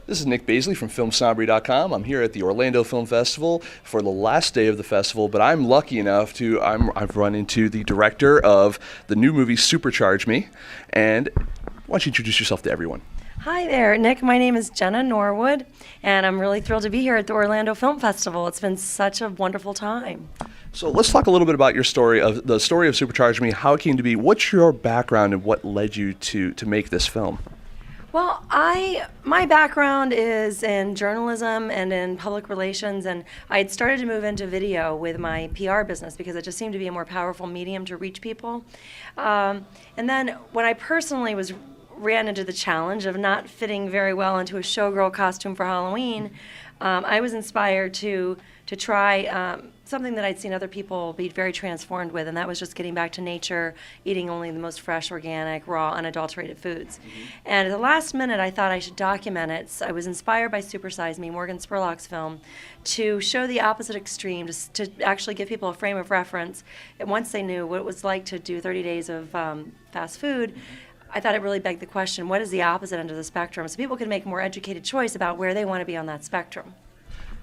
This is Nick Baisley from FilmSnobbery.com. I'm here at the Orlando Film Festival for the last day of the festival, but I'm lucky enough to, I've run into the director of the new movie Supercharge Me, and why don't you introduce yourself to everyone? Hi there, Nick. My name is Jenna Norwood, and I'm really thrilled to be here at the Orlando Film Festival. It's been such a wonderful time. So let's talk a little bit about your story, of the story of Supercharge Me, how it came to be. What's your background and what led you to make this film? Well, my background is in journalism and in public relations, and I had started to move into video with my PR business because it just seemed to be a more powerful medium to reach people. And then when I personally ran into the challenge of not fitting very well into a showgirl costume for Halloween, I was inspired to try something that I'd seen other people be very transformed with, and that was just getting back to nature, eating only the most fresh, organic, raw, unadulterated foods. And at the last minute, I thought I should document it. So I was inspired by Super Size Me, Morgan Spurlock's film, to show the opposite extreme, to actually give people a frame of reference. And once they knew what it was like to do 30 days of fast food, I thought it really begged the question, what is the opposite end of the spectrum? So people can make a more educated choice about where they want to be on that spectrum.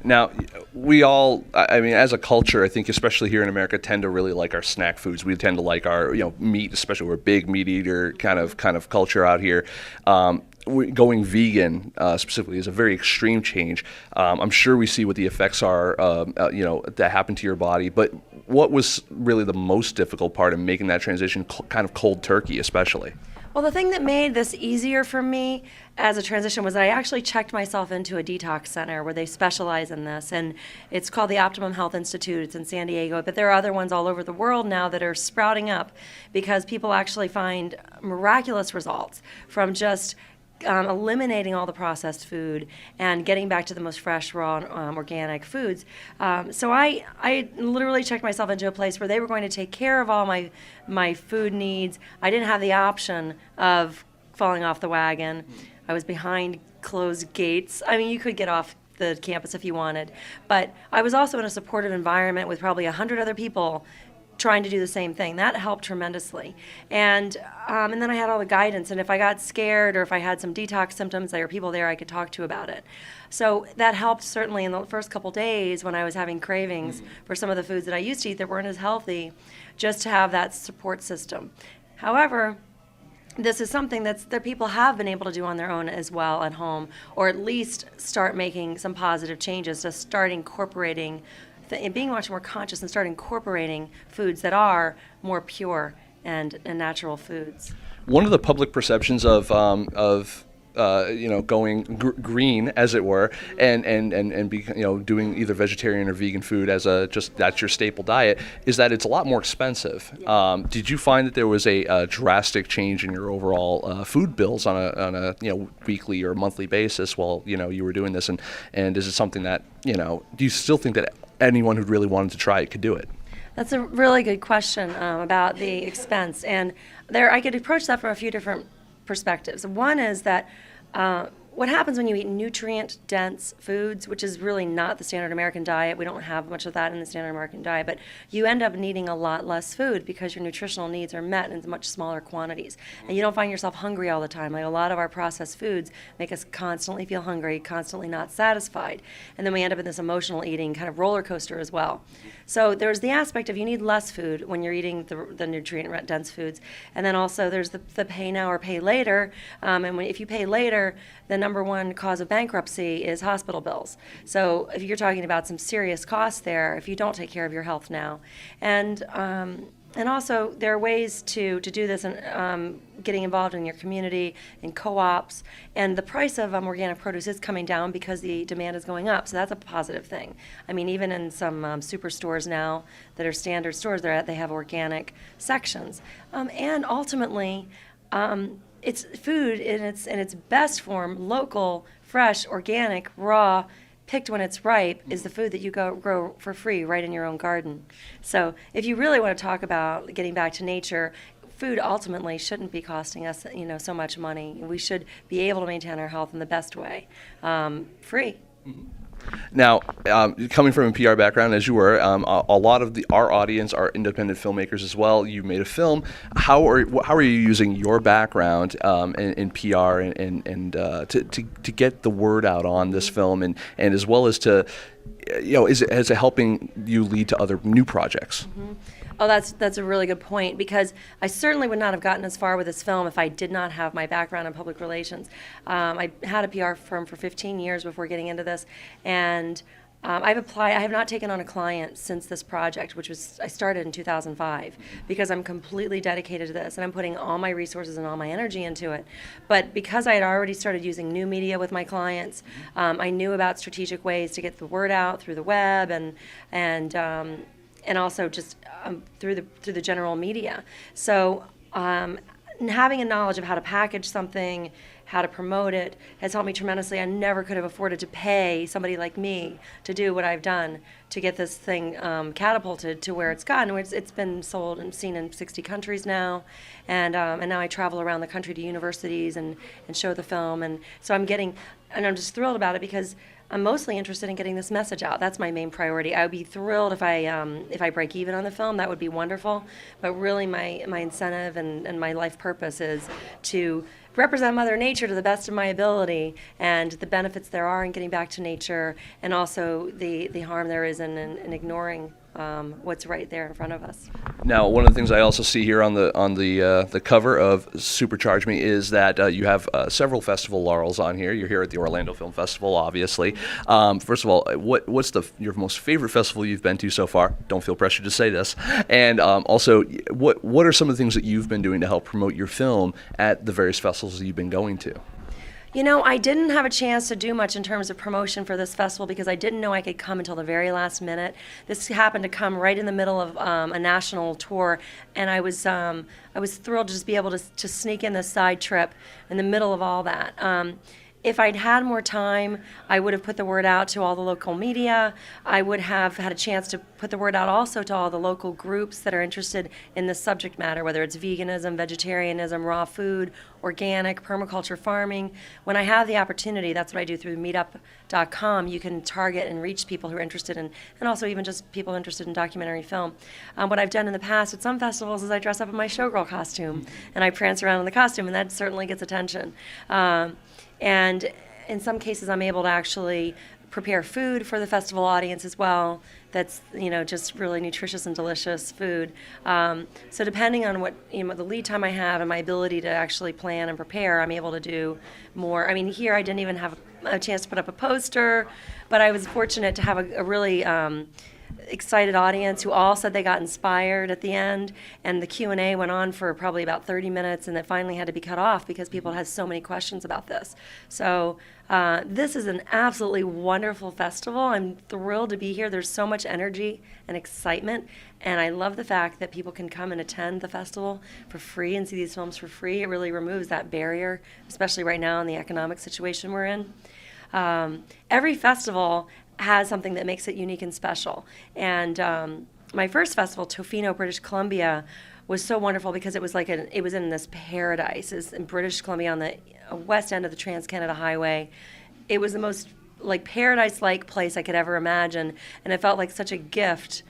Now, we all, I mean, as a culture, I think especially here in America, tend to really like our snack foods. We tend to like our, meat, especially we're a big meat eater kind of culture out here. Going vegan specifically is a very extreme change. I'm sure we see what the effects are, that happen to your body. But what was really the most difficult part in making that transition, kind of cold turkey, especially? Well, the thing that made this easier for me as a transition was that I actually checked myself into a detox center where they specialize in this, and it's called the Optimum Health Institute. It's in San Diego, but there are other ones all over the world now that are sprouting up because people actually find miraculous results from just eliminating all the processed food and getting back to the most fresh, raw, organic foods. So I literally checked myself into a place where they were going to take care of all my food needs. I didn't have the option of falling off the wagon. I was behind closed gates. I mean, you could get off the campus if you wanted, but I was also in a supportive environment with probably 100 other people trying to do the same thing. That helped tremendously. And then I had all the guidance, and if I got scared or if I had some detox symptoms, there were people there I could talk to about it. So that helped certainly in the first couple days when I was having cravings for some of the foods that I used to eat that weren't as healthy, just to have that support system. However, this is something that people have been able to do on their own as well at home, or at least start making some positive changes to start incorporating and being much more conscious and start incorporating foods that are more pure and natural foods. One of the public perceptions of going green, as it were, and be, doing either vegetarian or vegan food as that's your staple diet, is that it's a lot more expensive. Yeah. Did you find that there was a drastic change in your overall food bills on a weekly or monthly basis while you were doing this, and is it something that do you still think that anyone who really wanted to try it could do it? That's a really good question about the expense, and I could approach that from a few different perspectives. One is that what happens when you eat nutrient-dense foods, which is really not the standard American diet. We don't have much of that in the standard American diet, but you end up needing a lot less food because your nutritional needs are met in much smaller quantities. And you don't find yourself hungry all the time. Like a lot of our processed foods make us constantly feel hungry, constantly not satisfied. And then we end up in this emotional eating kind of roller coaster as well. So there's the aspect of you need less food when you're eating the nutrient-dense foods. And then also there's the pay now or pay later. If you pay later, the number one cause of bankruptcy is hospital bills. So if you're talking about some serious costs there, if you don't take care of your health now. And also there are ways to do this and getting involved in your community, in co-ops. And the price of organic produce is coming down because the demand is going up. So that's a positive thing. I mean, even in some superstores now that are standard stores, they have organic sections. And ultimately, it's food in its best form, local, fresh, organic, raw, picked when it's ripe, is the food that you grow for free right in your own garden. So if you really want to talk about getting back to nature, food ultimately shouldn't be costing us, so much money. We should be able to maintain our health in the best way, free. Now, coming from a PR background, as you were, a lot of our audience are independent filmmakers as well. You made a film. How are you using your background in PR and to get the word out on this film, and as well as to, is it helping you lead to other new projects? Mm-hmm. Oh, that's a really good point, because I certainly would not have gotten as far with this film if I did not have my background in public relations. I had a PR firm for 15 years before getting into this, and I have not taken on a client since this project, I started in 2005, because I'm completely dedicated to this, and I'm putting all my resources and all my energy into it. But because I had already started using new media with my clients, I knew about strategic ways to get the word out through the web and also just through the general media. So having a knowledge of how to package something, how to promote it, has helped me tremendously. I never could have afforded to pay somebody like me to do what I've done to get this thing catapulted to where it's gotten. It's been sold and seen in 60 countries now, and now I travel around the country to universities and show the film, and so I'm just thrilled about it, because I'm mostly interested in getting this message out. That's my main priority. I would be thrilled if I break even on the film. That would be wonderful. But really, my incentive and my life purpose is to represent Mother Nature to the best of my ability, and the benefits there are in getting back to nature, and also the harm there is in ignoring what's right there in front of us. Now, one of the things I also see here on the cover of Supercharge Me is that you have several festival laurels on here. You're here at the Orlando Film Festival, obviously. First of all, what's your most favorite festival you've been to so far? Don't feel pressured to say this. And also, what are some of the things that you've been doing to help promote your film at the various festivals that you've been going to? I didn't have a chance to do much in terms of promotion for this festival, because I didn't know I could come until the very last minute. This happened to come right in the middle of a national tour, and I was thrilled to just be able to sneak in this side trip in the middle of all that. If I'd had more time, I would have put the word out to all the local media. I would have had a chance to put the word out also to all the local groups that are interested in this subject matter, whether it's veganism, vegetarianism, raw food, organic, permaculture farming. When I have the opportunity, that's what I do through meetup.com. You can target and reach people who are interested in, and also even just people interested in documentary film. What I've done in the past at some festivals is I dress up in my showgirl costume, and I prance around in the costume, and that certainly gets attention. And in some cases, I'm able to actually prepare food for the festival audience as well. That's just really nutritious and delicious food. So depending on what the lead time I have and my ability to actually plan and prepare, I'm able to do more. I mean, here I didn't even have a chance to put up a poster, but I was fortunate to have a really excited audience who all said they got inspired at the end, and the Q&A went on for probably about 30 minutes, and it finally had to be cut off because people had so many questions about this. So this is an absolutely wonderful festival. I'm thrilled to be here. There's so much energy and excitement, and I love the fact that people can come and attend the festival for free and see these films for free. It really removes that barrier, especially right now in the economic situation we're in. Every festival has something that makes it unique and special. And my first festival, Tofino, British Columbia, was so wonderful because it was it was in this paradise. It's in British Columbia on the west end of the Trans-Canada Highway. It was the most paradise-like place I could ever imagine, and it felt like such a gift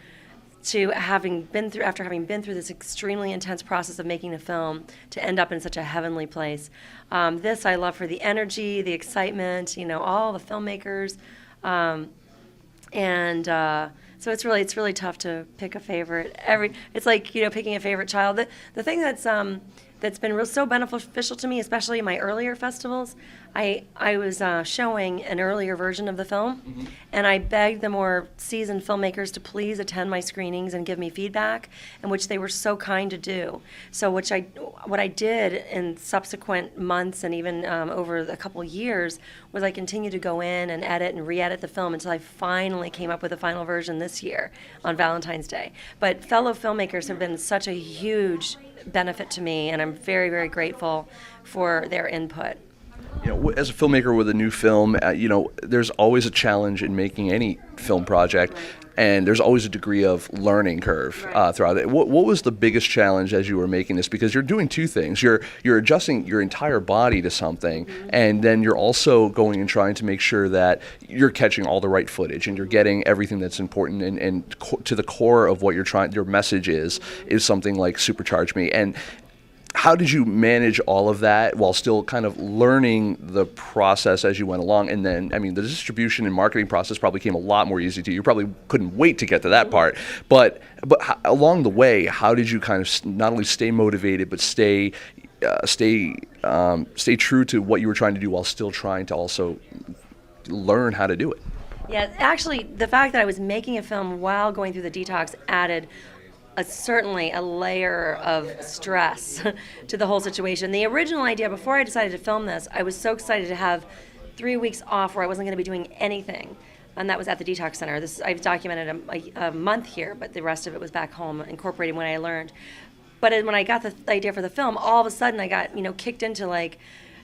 to after having been through this extremely intense process of making a film, to end up in such a heavenly place. This I love for the energy, the excitement, all the filmmakers. So it's really tough to pick a favorite. It's like picking a favorite child. The thing that's been so beneficial to me, especially in my earlier festivals, I was showing an earlier version of the film, and I begged the more seasoned filmmakers to please attend my screenings and give me feedback, and which they were so kind to do. So what I did in subsequent months and even over a couple years was I continued to go in and edit and re-edit the film until I finally came up with a final version this year on Valentine's Day. But fellow filmmakers have been such a huge benefit to me, and I'm very, very grateful for their input. As a filmmaker with a new film, there's always a challenge in making any film project. and there's always a degree of learning curve throughout it. What was the biggest challenge as you were making this? Because you're doing two things. You're adjusting your entire body to something, and then you're also going and trying to make sure that you're catching all the right footage and you're getting everything that's important, and to the core of what your message is something like Supercharge Me. And how did you manage all of that while still kind of learning the process as you went along? And then, I mean, the distribution and marketing process probably came a lot more easy to you. You probably couldn't wait to get to that part. But along the way, how did you kind of not only stay motivated, but stay true to what you were trying to do while still trying to also learn how to do it? Yeah, actually, the fact that I was making a film while going through the detox added certainly a layer of stress to the whole situation. The original idea, before I decided to film this, I was so excited to have 3 weeks off where I wasn't going to be doing anything, and that was at the detox center. I've documented a month here, but the rest of it was back home, incorporating what I learned. But when I got the idea for the film, all of a sudden I got kicked into like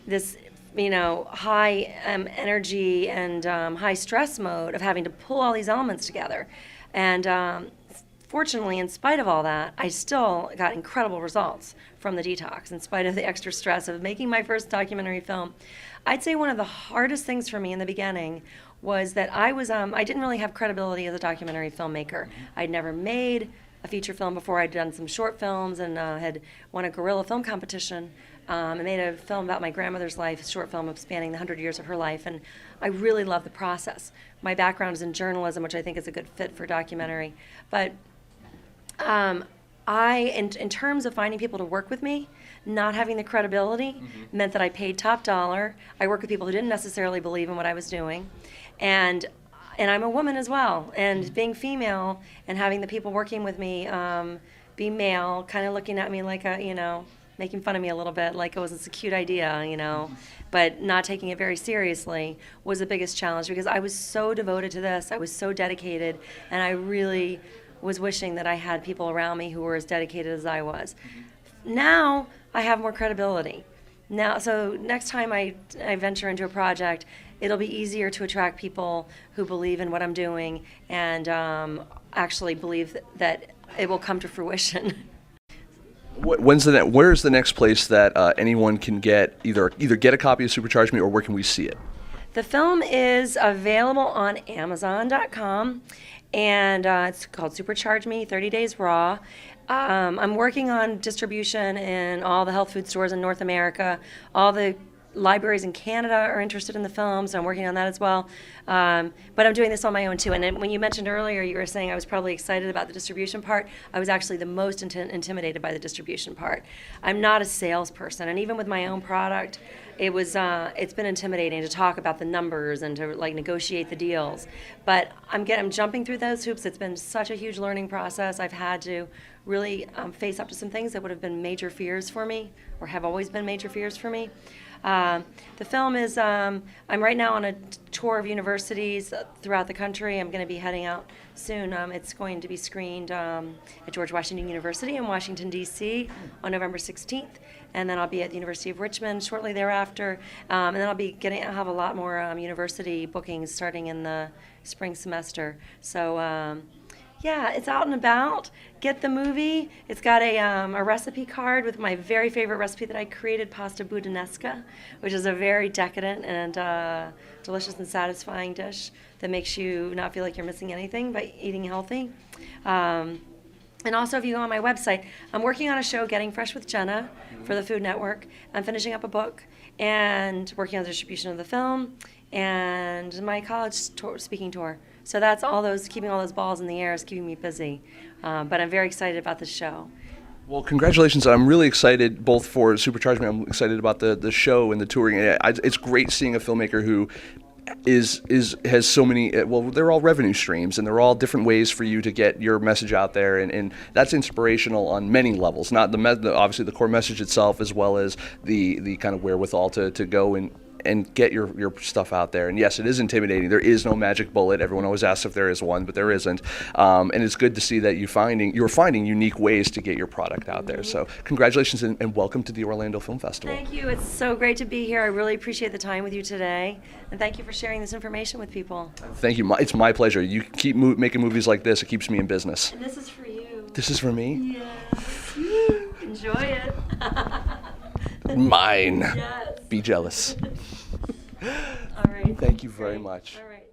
this high energy and high stress mode of having to pull all these elements together, and fortunately, in spite of all that, I still got incredible results from the detox, in spite of the extra stress of making my first documentary film. I'd say one of the hardest things for me in the beginning was that I didn't really have credibility as a documentary filmmaker. I'd never made a feature film before. I'd done some short films and had won a guerrilla film competition. I made a film about my grandmother's life, a short film spanning the 100 years of her life, and I really love the process. My background is in journalism, which I think is a good fit for documentary. But in terms of finding people to work with me, not having the credibility meant that I paid top dollar. I worked with people who didn't necessarily believe in what I was doing, and I'm a woman as well. And being female and having the people working with me be male, kind of looking at me like making fun of me a little bit, like it was a cute idea, but not taking it very seriously was the biggest challenge, because I was so devoted to this. I was so dedicated, and I really was wishing that I had people around me who were as dedicated as I was. Now I have more credibility. So next time I venture into a project, it'll be easier to attract people who believe in what I'm doing and actually believe that it will come to fruition. Where's the next place that anyone can get either get a copy of Supercharge Me, or where can we see it? The film is available on Amazon.com, and it's called Supercharge Me, 30 Days Raw. I'm working on distribution in all the health food stores in North America. All the libraries in Canada are interested in the film, so I'm working on that as well. But I'm doing this on my own too. And then when you mentioned earlier, you were saying I was probably excited about the distribution part. I was actually the most intimidated by the distribution part. I'm not a salesperson, and even with my own product, it's been intimidating to talk about the numbers and to negotiate the deals. But I'm jumping through those hoops. It's been such a huge learning process. I've had to really face up to some things that would have been major fears for me, or have always been major fears for me. The film is, I'm right now on a tour of universities throughout the country. I'm going to be heading out soon. It's going to be screened at George Washington University in Washington, D.C. on November 16th. And then I'll be at the University of Richmond shortly thereafter. And then I'll have a lot more university bookings starting in the spring semester. So, yeah, it's out and about. Get the movie. It's got a recipe card with my very favorite recipe that I created, pasta budanesca, which is a very decadent and delicious and satisfying dish that makes you not feel like you're missing anything by eating healthy. And also, if you go on my website, I'm working on a show, Getting Fresh with Jenna, for the Food Network. I'm finishing up a book and working on the distribution of the film and my college speaking tour. So that's keeping all those balls in the air is keeping me busy. But I'm very excited about this show. Well, congratulations. I'm really excited both for Supercharge Me. I'm excited about the show and the touring. It's great seeing a filmmaker who has so many, they're all revenue streams, and they're all different ways for you to get your message out there, and that's inspirational on many levels, not obviously the core message itself, as well as the kind of wherewithal to go and get your stuff out there. And yes, it is intimidating. There is no magic bullet. Everyone always asks if there is one, but there isn't. And it's good to see that you're finding unique ways to get your product out there. So congratulations and welcome to the Orlando Film Festival. Thank you. It's so great to be here. I really appreciate the time with you today. And thank you for sharing this information with people. Thank you. It's my pleasure. You keep making movies like this. It keeps me in business. And this is for you. This is for me? Yes. Enjoy it. Mine. Yes. Be jealous. All right. Thank you very Great. much. All right.